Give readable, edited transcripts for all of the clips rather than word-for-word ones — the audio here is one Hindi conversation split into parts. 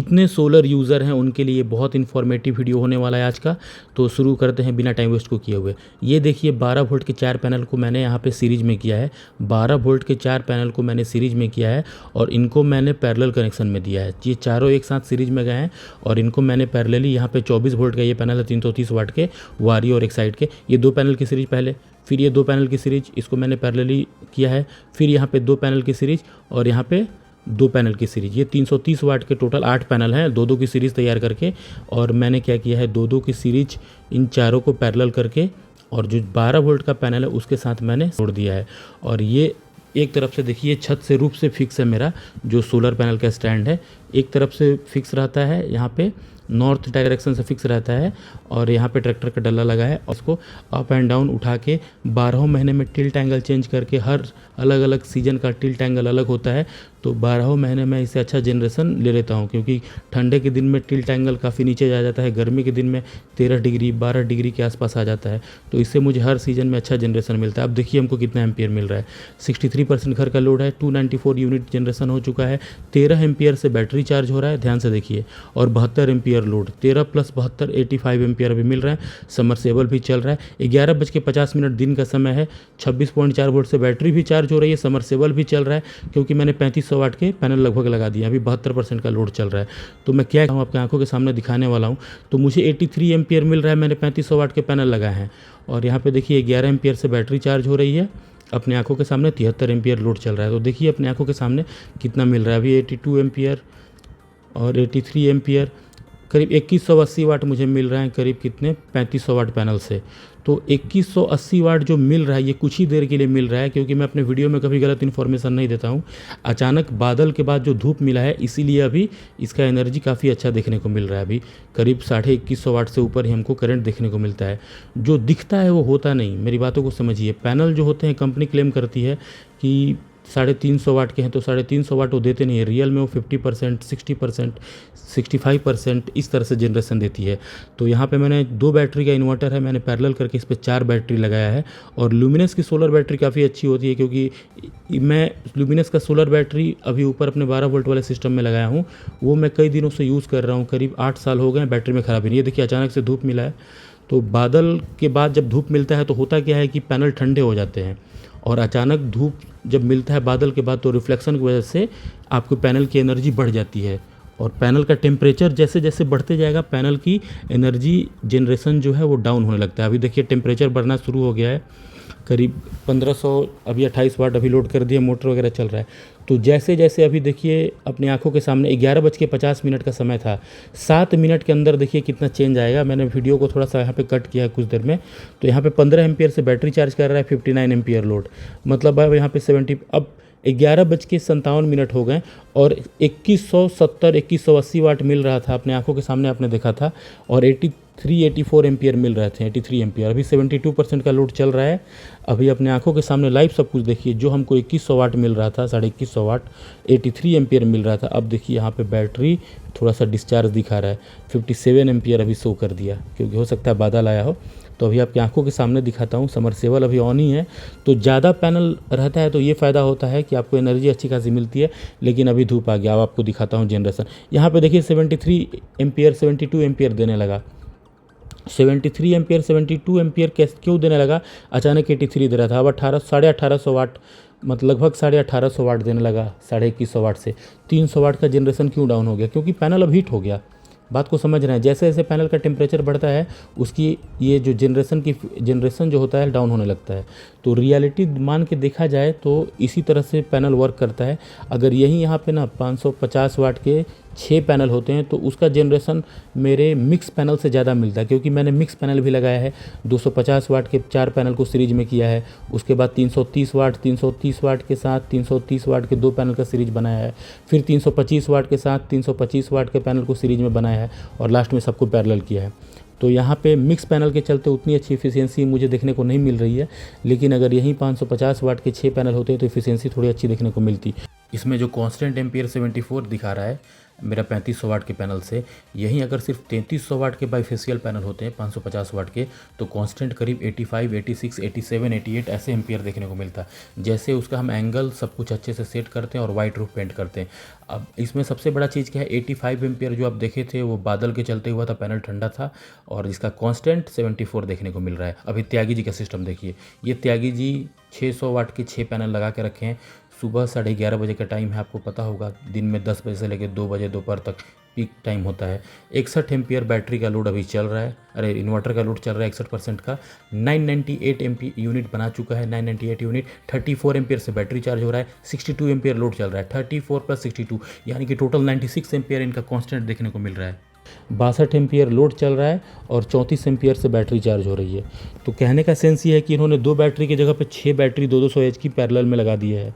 जितने सोलर यूज़र हैं उनके लिए बहुत इन्फॉर्मेटिव वीडियो होने वाला है आज का। तो शुरू करते हैं बिना टाइम वेस्ट को किए हुए। ये देखिए 12 वोल्ट के 4 पैनल को मैंने यहाँ पे सीरीज में किया है। 12 वोल्ट के 4 पैनल को मैंने सीरीज में किया है और इनको मैंने पैरेलल कनेक्शन में दिया है। ये चारों एक साथ सीरीज में गए हैं और इनको मैंने पैरेलली यहाँ पे 24 वोल्ट का ये पैनल है 330 वाट के वारी और एक साइड के, ये 2 पैनल की सीरीज पहले, फिर ये 2 पैनल की सीरीज, इसको मैंने पैरेलली किया है, फिर यहाँ पे 2 पैनल की सीरीज और यहाँ पे 2 पैनल की सीरीज। ये 330 वाट के टोटल 8 पैनल हैं, 2-2 की सीरीज़ तैयार करके। और मैंने क्या किया है 2-2 की सीरीज इन चारों को पैरेलल करके और जो 12 वोल्ट का पैनल है उसके साथ मैंने जोड़ दिया है। और ये एक तरफ से देखिए छत से रूफ से फिक्स है मेरा जो सोलर पैनल का स्टैंड है, एक तरफ से फिक्स रहता है, यहाँ पे नॉर्थ डायरेक्शन से फिक्स रहता है और यहाँ पे ट्रैक्टर का डल्ला लगा है। और उसको अप एंड डाउन उठा के 12 महीने में टिल्ट एंगल चेंज करके, हर अलग अलग सीजन का टिल्ट एंगल अलग होता है, तो 12 महीने में इससे अच्छा जनरेशन ले लेता हूँ। क्योंकि ठंडे के दिन में टिल्ट एंगल काफ़ी नीचे जा जाता है, गर्मी के दिन में 13 डिग्री 12 डिग्री के आसपास आ जाता है, तो इससे मुझे हर सीज़न में अच्छा जनरेशन मिलता है। अब देखिए हमको कितना एम्पियर मिल रहा है, 63% घर का लोड है, 294 यूनिट जनरेशन हो चुका है, 13 एम्पियर से बैटरी चार्ज हो रहा है, ध्यान से देखिए, और 72 एम्पियर लोड, 13 + 72 85 एम्पियर अभी मिल रहा है। समरसेबल भी चल रहा है। 11:50 दिन का समय है, 26.4 वोल्ट से बैटरी भी चार्ज हो रही है, समरसेबल भी चल रहा है क्योंकि मैंने 3500 वाट के पैनल लगभग लगा दिया, अभी 72% का लोड चल रहा है। तो मैं क्या आपके आंखों के सामने दिखाने वाला हूँ। तो मुझे 83 एम्पियर मिल रहा है, मैंने 3500 वाट के पैनल लगाए हैं। और यहाँ पे देखिए 11 एम्पियर से बैटरी चार्ज हो रही है, अपने आंखों के सामने 73 एम्पियर लोड चल रहा है। तो देखिए अपने आंखों के सामने कितना मिल रहा है, अभी 82 एम्पियर और 83 एम्पियर, करीब 2180 वाट मुझे मिल रहा है, करीब कितने 3500 वाट पैनल से। तो 2180 वाट जो मिल रहा है ये कुछ ही देर के लिए मिल रहा है, क्योंकि मैं अपने वीडियो में कभी गलत इन्फॉर्मेशन नहीं देता हूँ। अचानक बादल के बाद जो धूप मिला है इसीलिए अभी इसका एनर्जी काफ़ी अच्छा देखने को मिल रहा है। अभी करीब 2150 वाट से ऊपर ही हमको करंट देखने को मिलता है। जो दिखता है वो होता नहीं, मेरी बातों को समझिए। पैनल जो होते हैं कंपनी क्लेम करती है कि 350 वाट के हैं, तो 350 वाट वो देते नहीं है, रियल में वो 50%, 60%, 65% इस तरह से जनरेशन देती है। तो यहाँ पे मैंने 2 बैटरी का इन्वर्टर है, मैंने पैरेलल करके इस पे 4 बैटरी लगाया है। और ल्यूमिनस की सोलर बैटरी काफ़ी अच्छी होती है, क्योंकि मैं ल्यूमिनस का सोलर बैटरी अभी ऊपर अपने 12 वोल्ट वाले सिस्टम में लगाया हूँ, वो मैं कई दिनों से यूज़ कर रहा हूँ, करीब 8 साल हो गए, बैटरी में ख़राबी नहीं है। देखिए अचानक से धूप मिला है, तो बादल के बाद जब धूप मिलता है तो होता क्या है कि पैनल ठंडे हो जाते हैं, और अचानक धूप जब मिलता है बादल के बाद तो रिफ्लेक्शन की वजह से आपको पैनल की एनर्जी बढ़ जाती है। और पैनल का टेम्परेचर जैसे जैसे बढ़ते जाएगा पैनल की एनर्जी जनरेशन जो है वो डाउन होने लगता है। अभी देखिए टेम्परेचर बढ़ना शुरू हो गया है, करीब 1500, अभी 28 वाट अभी लोड कर दिया, मोटर वगैरह चल रहा है। तो जैसे जैसे अभी देखिए अपनी आंखों के सामने 11:50 का समय था, 7 मिनट के अंदर देखिए कितना चेंज आएगा। मैंने वीडियो को थोड़ा सा यहाँ पे कट किया है कुछ देर में, तो यहाँ पे 15 एम्पियर से बैटरी चार्ज कर रहा है, 59 एम्पियर लोड, मतलब अब यहाँ पे 70, अब 11:57 हो गए और 2170 2180 वाट मिल रहा था, अपने आंखों के सामने आपने देखा था, और 84 एम्पियर मिल रहे थे, 83 एम्पियर। अभी 72% का लोड चल रहा है। अभी अपने आंखों के सामने लाइव सब कुछ देखिए, जो हमको 2100 वाट मिल रहा था, 2150 वाट 83 एम्पियर मिल रहा था, अब देखिए यहाँ पे बैटरी थोड़ा सा डिस्चार्ज दिखा रहा है, 57 एम्पियर अभी शो कर दिया, क्योंकि हो सकता है बादल आया हो। तो अभी आपकी आंखों के सामने दिखाता हूँ, समरसेबल अभी ऑन ही है। तो ज़्यादा पैनल रहता है तो ये फ़ायदा होता है कि आपको एनर्जी अच्छी खासी मिलती है, लेकिन अभी धूप आ गया। अब आपको दिखाता हूँ जनरेशन। यहाँ पे देखिए 73 एम्पियर 72 एम्पियर देने लगा, 73 एम्पियर 72 एम्पियर कैसे क्यों देने लगा, अचानक 83 दे रहा था, अब 1800 वाट, मतलब लगभग 1850 वाट देने लगा, 2150 वाट से 300 वाट का जनरेशन क्यों डाउन हो गया, क्योंकि पैनल अब हीट हो गया। बात को समझ रहे हैं, जैसे जैसे पैनल का टेम्परेचर बढ़ता है उसकी ये जो जनरेशन जो होता है डाउन होने लगता है। तो रियलिटी मान के देखा जाए तो इसी तरह से पैनल वर्क करता है। अगर यही यहाँ पे ना 550 वाट के 6 पैनल होते हैं तो उसका जनरेशन मेरे मिक्स पैनल से ज़्यादा मिलता है, क्योंकि मैंने मिक्स पैनल भी लगाया है। 250 वाट के 4 पैनल को सीरीज में किया है, उसके बाद 330 वाट के साथ 330 वाट के 2 पैनल का सीरीज बनाया है, फिर 325 वाट के साथ 325 वाट के पैनल को सीरीज में बनाया है, और लास्ट में सबको पैरेलल किया है। तो यहाँ पे मिक्स पैनल के चलते उतनी अच्छी इफिशियंसी मुझे देखने को नहीं मिल रही है, लेकिन अगर यहीं 550 वाट के 6 पैनल होते तो इफिशियंसी थोड़ी अच्छी देखने को मिलती। इसमें जो कांस्टेंट एम्पियर 74 दिखा रहा है, मेरा 3500 वाट के पैनल से। यहीं अगर सिर्फ 3300 वाट के बाईफेशियल पैनल होते हैं 550 वाट के, तो कांस्टेंट करीब 85, 86, 87, 88 ऐसे एम्पियर देखने को मिलता है। जैसे उसका हम एंगल सब कुछ अच्छे से सेट करते हैं और वाइट रूफ पेंट करते हैं। अब इसमें सबसे बड़ा चीज़ क्या है, 85 एम्पियर जो आप देखे थे वो बादल के चलते हुआ था, पैनल ठंडा था, और इसका कांस्टेंट 74 देखने को मिल रहा है। अभी त्यागी जी का सिस्टम देखिए, ये त्यागी जी 600 वाट के 6 पैनल लगा के रखे हैं। सुबह 11:30 बजे का टाइम है, आपको पता होगा। दिन में 10 बजे से लेकर 2 बजे दोपहर तक पीक टाइम होता है। 61 एम्पियर बैटरी का लोड अभी चल रहा है, अरे इन्वर्टर का लोड चल रहा है 61% का। 998 एम्पी यूनिट बना चुका है, 998 यूनिट। 34 एम्पियर से बैटरी चार्ज हो रहा है, 62 एम्पियर लोड चल रहा है। 34 + 62 यानी कि टोटल 96 एम्पियर इनका कांस्टेंट देखने को मिल रहा है। 62 एम्पियर लोड चल रहा है और 34 एम्पियर से बैटरी चार्ज हो रही है। तो कहने का सेंस ये है कि इन्होंने 2 बैटरी की जगह पे 6 बैटरी 200 एच की पैरेलल में लगा दी है।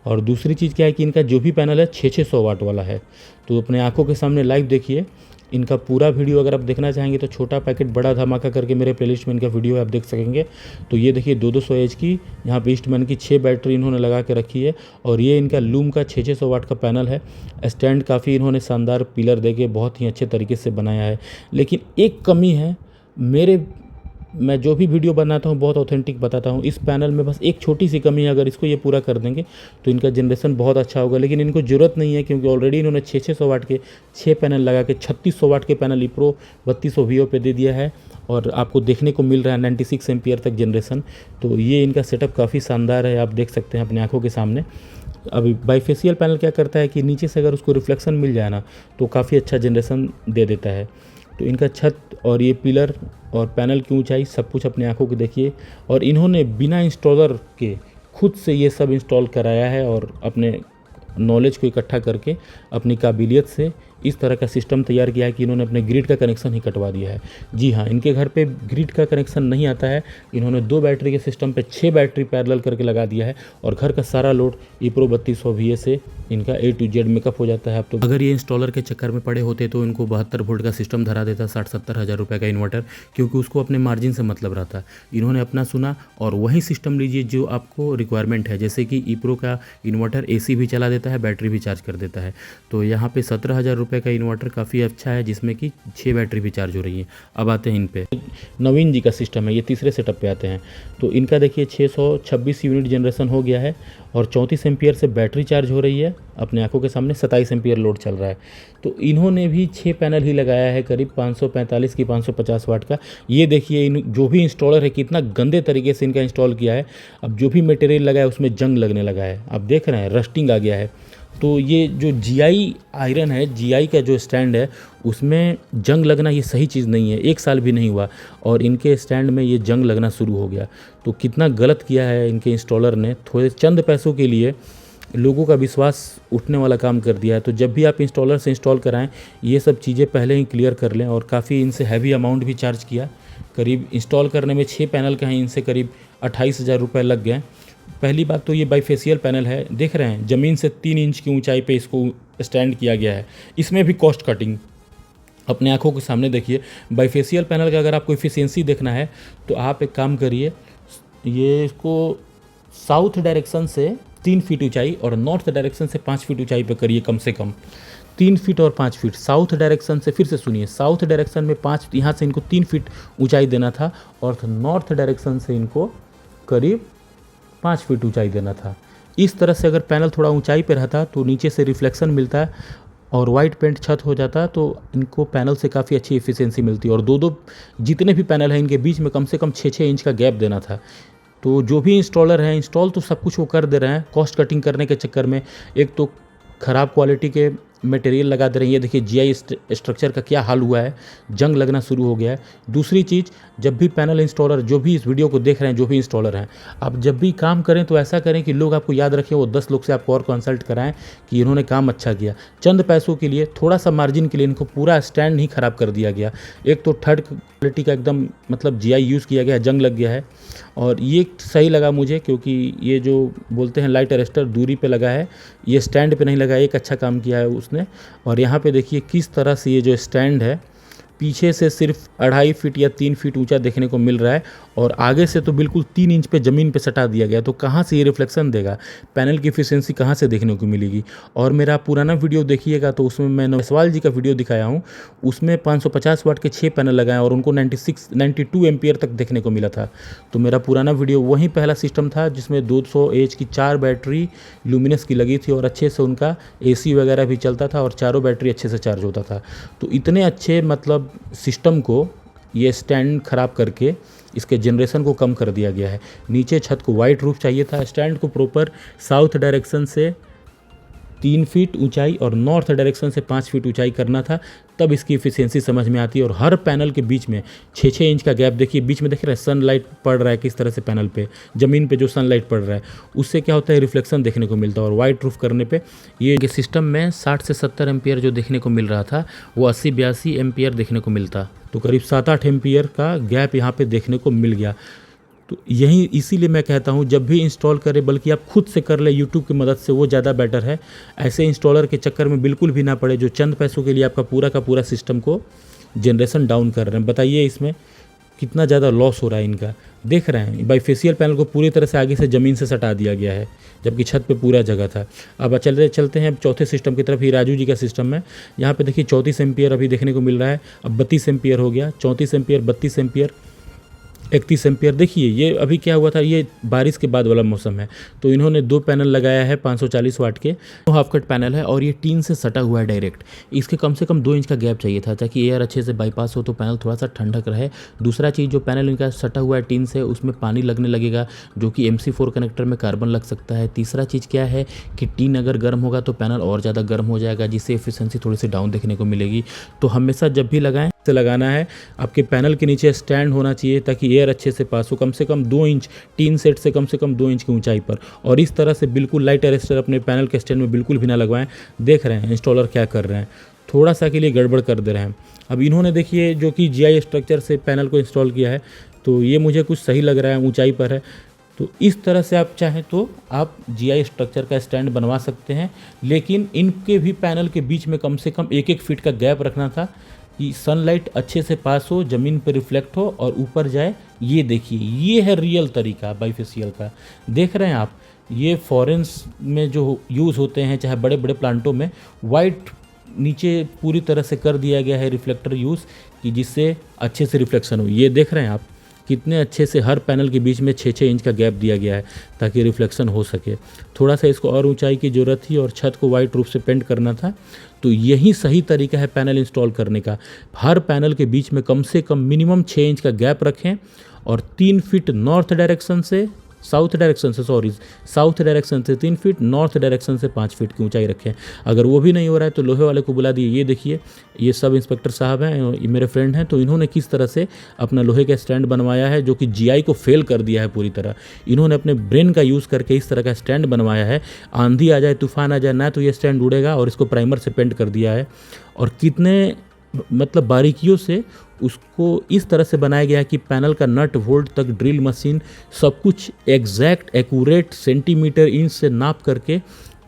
और दूसरी चीज़ क्या है कि इनका जो भी पैनल है 600 वाट वाला है। तो अपने आंखों के सामने लाइव देखिए इनका पूरा वीडियो। अगर आप देखना चाहेंगे तो छोटा पैकेट बड़ा धमाका करके मेरे प्लेलिस्ट में इनका वीडियो आप देख सकेंगे। तो ये देखिए 200 एच की यहाँ पे ईस्टमैन की 6 बैटरी इन्होंने लगा के रखी है। और ये इनका लूम का 600 वाट का पैनल है। स्टैंड काफ़ी इन्होंने शानदार पिलर देके बहुत ही अच्छे तरीके से बनाया है। लेकिन एक कमी है, मैं जो भी वीडियो बनाता हूँ बहुत ऑथेंटिक बताता हूँ। इस पैनल में बस एक छोटी सी कमी है, अगर इसको ये पूरा कर देंगे तो इनका जनरेशन बहुत अच्छा होगा। लेकिन इनको ज़रूरत नहीं है, क्योंकि ऑलरेडी इन्होंने 600 वाट के 6 पैनल लगा के 3600 वाट के पैनल इप्रो 3200 वीओ पे दे दिया है। और आपको देखने को मिल रहा है 96 एम्पियर तक जनरेशन। तो ये इनका सेटअप काफ़ी शानदार है, आप देख सकते हैं अपनी आँखों के सामने। अभी बाईफेशियल पैनल क्या करता है कि नीचे से अगर उसको रिफ्लेक्शन मिल जाए ना तो काफ़ी अच्छा जनरेशन दे देता है। तो इनका छत और ये पिलर और पैनल की ऊंचाई सब कुछ अपनी आंखों के देखिए। और इन्होंने बिना इंस्टॉलर के खुद से ये सब इंस्टॉल कराया है और अपने नॉलेज को इकट्ठा करके अपनी काबिलियत से इस तरह का सिस्टम तैयार किया है कि इन्होंने अपने ग्रिड का कनेक्शन ही कटवा दिया है। जी हाँ, इनके घर पे ग्रिड का कनेक्शन नहीं आता है। इन्होंने 2 बैटरी के सिस्टम पे 6 बैटरी पैरेलल करके लगा दिया है और घर का सारा लोड इप्रो 3200 VA से इनका A to Z मेकअप हो जाता है। अब तो अगर ये इंस्टॉलर के चक्कर में पड़े होते तो इनको 72 वोल्ट का सिस्टम धरा देता, 60-70 हज़ार रुपये का इन्वर्टर, क्योंकि उसको अपने मार्जिन से मतलब रहता। इन्होंने अपना सुना और वही सिस्टम लीजिए जो आपको रिक्वायरमेंट है। जैसे कि इप्रो का इन्वर्टर AC भी चला देता है, बैटरी भी चार्ज कर देता है। तो यहाँ पे 17,000 रुपये का इन्वर्टर काफ़ी अच्छा है, जिसमें कि 6 बैटरी भी चार्ज हो रही हैं। अब आते हैं इन पे, नवीन जी का सिस्टम है, ये तीसरे सेटअप पे आते हैं। तो इनका देखिए 626 यूनिट जनरेशन हो गया है और 34 एम्पियर से बैटरी चार्ज हो रही है। अपने आंखों के सामने 27 एम्पियर लोड चल रहा है। तो इन्होंने भी 6 पैनल ही लगाया है, करीब 545 की 550 वाट का। ये देखिए जो भी इंस्टॉलर है कितना गंदे तरीके से इनका इंस्टॉल किया है। अब जो भी मटेरियल लगा है उसमें जंग लगने लगा है, आप देख रहे हैं रस्टिंग आ गया है। तो ये जो GI आयरन है, GI का जो स्टैंड है उसमें जंग लगना ये सही चीज़ नहीं है। 1 साल भी नहीं हुआ और इनके स्टैंड में ये जंग लगना शुरू हो गया। तो कितना गलत किया है इनके इंस्टॉलर ने, थोड़े चंद पैसों के लिए लोगों का विश्वास उठने वाला काम कर दिया है। तो जब भी आप इंस्टॉलर से इंस्टॉल कराएं ये सब चीज़ें पहले ही क्लियर कर लें। और काफ़ी इनसे हैवी अमाउंट भी चार्ज किया, करीब इंस्टॉल करने में 6 पैनल का हैं, इनसे करीब 28,000 रुपये लग गए। पहली बात तो ये बाईफेशियल पैनल है, देख रहे हैं ज़मीन से 3 इंच की ऊंचाई पे इसको स्टैंड किया गया है। इसमें भी कॉस्ट कटिंग अपने आंखों के सामने देखिए। बाईफेशियल पैनल का अगर आपको एफिशिएंसी देखना है तो आप एक काम करिए, ये इसको साउथ डायरेक्शन से 3 फीट ऊंचाई और नॉर्थ डायरेक्शन से 5 फीट ऊंचाई पे करिए, कम से कम 3 फीट और 5 फीट। साउथ डायरेक्शन से, फिर से सुनिए, साउथ डायरेक्शन में 5, यहाँ से इनको 3 फीट ऊंचाई देना था और नॉर्थ डायरेक्शन से इनको करीब 5 फीट ऊंचाई देना था। इस तरह से अगर पैनल थोड़ा ऊंचाई पे रहता तो नीचे से रिफ्लेक्शन मिलता और वाइट पेंट छत हो जाता, तो इनको पैनल से काफ़ी अच्छी एफिशिएंसी मिलती। और दो जितने भी पैनल हैं इनके बीच में कम से कम 6-6 इंच का गैप देना था। तो जो भी इंस्टॉलर हैं, इंस्टॉल तो सब कुछ वो कर दे रहे हैं, कॉस्ट कटिंग करने के चक्कर में एक तो ख़राब क्वालिटी के मटेरियल लगा दे रहे हैं। ये देखिए GI स्ट्रक्चर का क्या हाल हुआ है, जंग लगना शुरू हो गया है। दूसरी चीज़, जब भी पैनल इंस्टॉलर, जो भी इस वीडियो को देख रहे हैं, जो भी इंस्टॉलर हैं, आप जब भी काम करें तो ऐसा करें कि लोग आपको याद रखें, वो 10 लोग से आपको और कंसल्ट कराएं कि इन्होंने काम अच्छा किया। चंद पैसों के लिए, थोड़ा सा मार्जिन के लिए इनको पूरा स्टैंड ही ख़राब कर दिया गया। एक तो थर्ड क्वालिटी का एकदम मतलब GI यूज़ किया गया है, जंग लग गया है। और ये सही लगा मुझे, क्योंकि ये जो बोलते हैं लाइट अरेस्टर दूरी पे लगा है, ये स्टैंड पे नहीं लगा, एक अच्छा काम किया है उसने। और यहाँ पे देखिए किस तरह से ये जो स्टैंड है पीछे से सिर्फ 2.5 फीट या 3 फीट ऊंचा देखने को मिल रहा है और आगे से तो बिल्कुल 3 इंच पे ज़मीन पे सटा दिया गया। तो कहाँ से ये रिफ्लेक्शन देगा, पैनल की एफिशिएंसी कहाँ से देखने को मिलेगी। और मेरा पुराना वीडियो देखिएगा तो उसमें मैंने जयसवाल जी का वीडियो दिखाया हूँ, उसमें 550 वाट के 6 पैनल लगाए और उनको 92 एम्पियर तक देखने को मिला था। तो मेरा पुराना वीडियो वही पहला सिस्टम था जिसमें 200 एच की 4 बैटरी ल्यूमिनस की लगी थी और अच्छे से उनका AC वगैरह भी चलता था और चारों बैटरी अच्छे से चार्ज होता था। तो इतने अच्छे मतलब सिस्टम को ये स्टैंड ख़राब करके इसके जनरेशन को कम कर दिया गया है। नीचे छत को वाइट रूफ चाहिए था, स्टैंड को प्रॉपर साउथ डायरेक्शन से 3 फीट ऊंचाई और नॉर्थ डायरेक्शन से 5 फीट ऊंचाई करना था, तब इसकी एफिशिएंसी समझ में आती है। और हर पैनल के बीच में 6-6 इंच का गैप देखिए, बीच में देख रहे हैं सनलाइट पड़ रहा है किस तरह से पैनल पे, ज़मीन पे जो सनलाइट पड़ रहा है उससे क्या होता है रिफ्लेक्शन देखने को मिलता है। और वाइट रूफ करने पे ये सिस्टम में 60 से 70 एम्पियर जो देखने को मिल रहा था वो 80-82 एम्पियर देखने को मिलता, तो करीब 7-8 एम्पियर का गैप यहाँ पे देखने को मिल गया। तो यही इसीलिए मैं कहता हूँ जब भी इंस्टॉल करें बल्कि आप खुद से कर ले यूट्यूब की मदद से, वो ज़्यादा बेटर है। ऐसे इंस्टॉलर के चक्कर में बिल्कुल भी ना पड़े जो चंद पैसों के लिए आपका पूरा का पूरा सिस्टम को जनरेशन डाउन कर रहे हैं। बताइए इसमें कितना ज़्यादा लॉस हो रहा है इनका। देख रहे हैं बाईफेशियल पैनल को पूरी तरह से आगे से ज़मीन से सटा दिया गया है जबकि छत पे पूरा जगह था। अब चलते हैं चौथे सिस्टम की तरफ। ये राजू जी का सिस्टम है। यहाँ पे देखिए 34 एम्पियर अभी देखने को मिल रहा है, अब 32 एम्पियर हो गया, 34 एम्पियर, 32 एम्पियर, 31 एम्पियर। देखिए ये अभी क्या हुआ था, ये बारिश के बाद वाला मौसम है तो इन्होंने 2 पैनल लगाया है 540 वाट के, हाफ कट पैनल है और ये टीन से सटा हुआ है डायरेक्ट। इसके कम से कम 2 इंच का गैप चाहिए था ताकि एयर अच्छे से बाईपास हो तो पैनल थोड़ा सा ठंडक रहे। दूसरा चीज़, जो पैनल इनका सटा हुआ है टीन से उसमें पानी लगने लगेगा जो कि MC4 कनेक्टर में कार्बन लग सकता है। तीसरा चीज़ क्या है कि टीन अगर गर्म होगा तो पैनल और ज़्यादा गर्म हो जाएगा जिससे एफिशिएंसी थोड़ी सी डाउन देखने को मिलेगी। तो हमेशा जब भी लगाएं से लगाना है, आपके पैनल के नीचे स्टैंड होना चाहिए ताकि एयर अच्छे से पास हो, कम से कम 2 इंच टीन सेट से कम 2 इंच की ऊंचाई पर। और इस तरह से बिल्कुल लाइट अरेस्टर अपने पैनल के स्टैंड में बिल्कुल भी ना लगवाएं। देख रहे हैं इंस्टॉलर क्या कर रहे हैं, थोड़ा सा के लिए गड़बड़ कर दे रहे हैं। अब इन्होंने देखिए जो कि GI स्ट्रक्चर से पैनल को इंस्टॉल किया है तो ये मुझे कुछ सही लग रहा है, ऊंचाई पर है। तो इस तरह से आप चाहें तो आप GI स्ट्रक्चर का स्टैंड बनवा सकते हैं, लेकिन इनके भी पैनल के बीच में कम से कम 1-1 फीट का गैप रखना था कि सनलाइट अच्छे से पास हो, ज़मीन पर रिफ्लेक्ट हो और ऊपर जाए। ये देखिए ये है रियल तरीका बाईफेशियल का। देख रहे हैं आप, ये फॉरेन्स में जो यूज़ होते हैं चाहे बड़े बड़े प्लांटों में, वाइट नीचे पूरी तरह से कर दिया गया है रिफ्लेक्टर यूज़ कि जिससे अच्छे से रिफ्लेक्शन हो। ये देख रहे हैं आप कितने अच्छे से हर पैनल के बीच में 6-6 इंच का गैप दिया गया है ताकि रिफ्लेक्शन हो सके। थोड़ा सा इसको और ऊंचाई की ज़रूरत थी और छत को वाइट रूफ से पेंट करना था। तो यही सही तरीका है पैनल इंस्टॉल करने का। हर पैनल के बीच में कम से कम मिनिमम 6 इंच का गैप रखें और 3 फीट साउथ डायरेक्शन से 3 फीट, नॉर्थ डायरेक्शन से 5 फीट की ऊंचाई रखें। अगर वो भी नहीं हो रहा है तो लोहे वाले को बुला दिए। ये देखिए ये सब इंस्पेक्टर साहब हैं, ये मेरे फ्रेंड हैं, तो इन्होंने किस तरह से अपना लोहे का स्टैंड बनवाया है जो कि GI को फेल कर दिया है पूरी तरह। इन्होंने अपने ब्रेन का यूज़ करके इस तरह का स्टैंड बनवाया है, आंधी आ जाए तूफान आ जाए ना तो ये स्टैंड उड़ेगा, और इसको प्राइमर से पेंट कर दिया है। और कितने मतलब बारीकियों से उसको इस तरह से बनाया गया है कि पैनल का नट वोल्ट तक ड्रिल मशीन सब कुछ एग्जैक्ट एक्यूरेट सेंटीमीटर इंच से नाप करके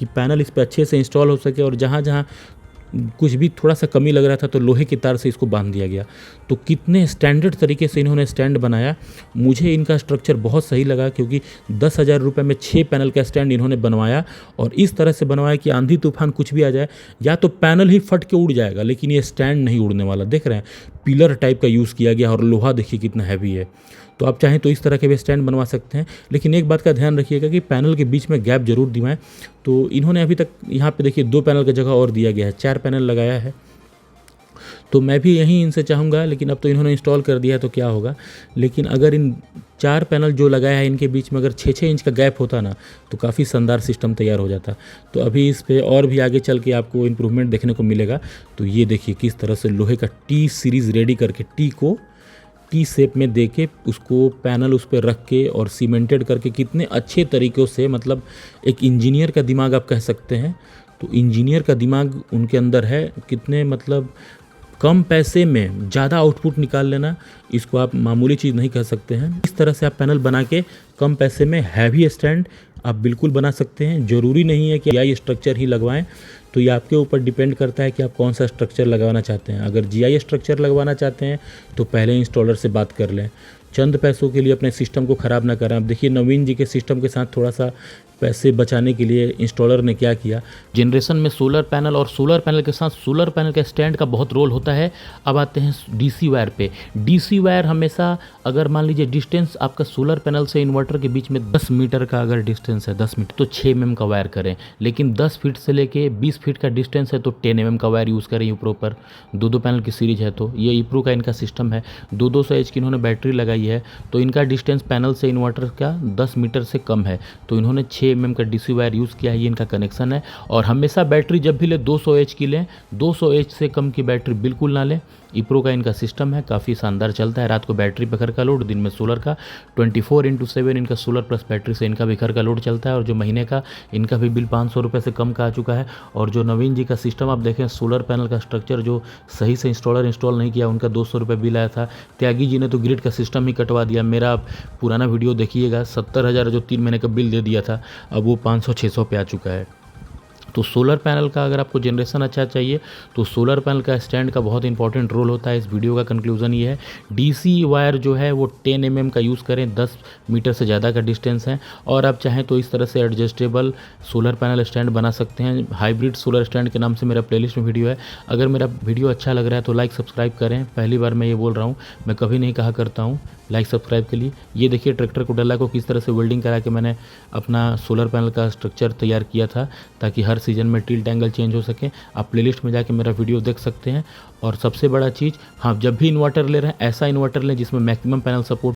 कि पैनल इस पर अच्छे से इंस्टॉल हो सके। और जहाँ जहाँ कुछ भी थोड़ा सा कमी लग रहा था तो लोहे की तार से इसको बांध दिया गया। तो कितने स्टैंडर्ड तरीके से इन्होंने स्टैंड बनाया। मुझे इनका स्ट्रक्चर बहुत सही लगा क्योंकि 10,000 रुपये में 6 पैनल का स्टैंड इन्होंने बनवाया और इस तरह से बनवाया कि आंधी तूफान कुछ भी आ जाए या तो पैनल ही फट के उड़ जाएगा लेकिन ये स्टैंड नहीं उड़ने वाला। देख रहे हैं पिलर टाइप का यूज़ किया गया और लोहा देखिए कितना हैवी है। तो आप चाहें तो इस तरह के भी स्टैंड बनवा सकते हैं, लेकिन एक बात का ध्यान रखिएगा कि पैनल के बीच में गैप जरूर दिवाएं। तो इन्होंने अभी तक यहाँ पे देखिए 2 पैनल की जगह और दिया गया है, 4 पैनल लगाया है। तो मैं भी यही इनसे चाहूँगा, लेकिन अब तो इन्होंने इंस्टॉल कर दिया है तो क्या होगा। लेकिन अगर इन 4 पैनल जो लगाया है इनके बीच में अगर 6-6 इंच का गैप होता ना तो काफ़ी शानदार सिस्टम तैयार हो जाता। तो अभी इस पे और भी आगे चल के आपको इम्प्रूवमेंट देखने को मिलेगा। तो ये देखिए किस तरह से लोहे का T सीरीज़ रेडी करके T को T शेप में दे के उसको पैनल उस पर रख के और सीमेंटेड करके कितने अच्छे तरीक़ों से, मतलब एक इंजीनियर का दिमाग आप कह सकते हैं। तो इंजीनियर का दिमाग उनके अंदर है, कितने मतलब कम पैसे में ज़्यादा आउटपुट निकाल लेना, इसको आप मामूली चीज़ नहीं कह सकते हैं। इस तरह से आप पैनल बना के कम पैसे में हैवी स्टैंड आप बिल्कुल बना सकते हैं। ज़रूरी नहीं है कि GI स्ट्रक्चर ही लगवाएं। तो ये आपके ऊपर डिपेंड करता है कि आप कौन सा स्ट्रक्चर लगवाना चाहते हैं। अगर GI स्ट्रक्चर लगवाना चाहते हैं तो पहले इंस्टॉलर से बात कर लें, चंद पैसों के लिए अपने सिस्टम को ख़राब ना करें। अब देखिए नवीन जी के सिस्टम के साथ थोड़ा सा पैसे बचाने के लिए इंस्टॉलर ने क्या किया, जनरेशन में सोलर पैनल और सोलर पैनल के साथ सोलर पैनल के स्टैंड का बहुत रोल होता है। अब आते हैं DC वायर पे। DC वायर हमेशा, अगर मान लीजिए डिस्टेंस आपका सोलर पैनल से इन्वर्टर के बीच में 10 मीटर का अगर डिस्टेंस है, 10 मीटर, तो 6 mm का वायर करें। लेकिन 10 फीट से लेके 20 फीट का डिस्टेंस है तो 10 mm का वायर यूज़ करें यूप्रो पर। दो पैनल की सीरीज है तो ये यूप्रो का इनका सिस्टम है। 200 एच की इन्होंने बैटरी लगाई है तो इनका डिस्टेंस पैनल से इन्वर्टर का 10 मीटर से कम है, तो इन्होंने 6 mm का DC वायर यूज़ किया है। ये इनका कनेक्शन है। और हमेशा बैटरी जब भी ले 200 एच की लें, 200 एच से कम की बैटरी बिल्कुल ना लें। ईप्रो का इनका सिस्टम है, काफ़ी शानदार चलता है। रात को बैटरी पे घर का लोड, दिन में सोलर का। 24/7 इनका सोलर प्लस बैटरी से इनका भी घर का लोड चलता है। और जो महीने का इनका भी बिल 500 रुपये से कम का आ चुका है। और जो नवीन जी का सिस्टम आप देखें, सोलर पैनल का स्ट्रक्चर जो सही से इंस्टॉलर इंस्टॉल नहीं किया, उनका 200 रुपये बिल आया था। त्यागी जी ने तो ग्रिड का सिस्टम ही कटवा दिया। मेरा आप पुराना वीडियो देखिएगा, 70,000 जो 3 महीने का बिल दे दिया था, अब वो 500-600 पे आ चुका है। तो सोलर पैनल का अगर आपको जनरेशन अच्छा चाहिए तो सोलर पैनल का स्टैंड का बहुत इंपॉर्टेंट रोल होता है। इस वीडियो का कंक्लूजन ये है, DC वायर जो है वो 10 mm का यूज़ करें, 10 मीटर से ज़्यादा का डिस्टेंस है। और आप चाहें तो इस तरह से एडजस्टेबल सोलर पैनल स्टैंड बना सकते हैं। हाइब्रिड सोलर स्टैंड के नाम से मेरा प्लेलिस्ट में वीडियो है। अगर मेरा वीडियो अच्छा लग रहा है तो लाइक सब्सक्राइब करें। पहली बार मैं ये बोल रहा हूँ, मैं कभी नहीं कहा करता हूँ लाइक सब्सक्राइब के लिए। ये देखिए ट्रैक्टर कुडल्ला को किस तरह से वेल्डिंग करा के मैंने अपना सोलर पैनल का स्ट्रक्चर तैयार किया था, ताकि हर सीजन में टिल्ट एंगल चेंज हो सके। आप प्लेलिस्ट में जाके मेरा वीडियो देख सकते हैं। और सबसे बड़ा चीज़, हाँ, जब भी इन्वर्टर ले रहे हैं ऐसा इन्वर्टर लें जिसमें मैक्सिमम पैनल सपोर्ट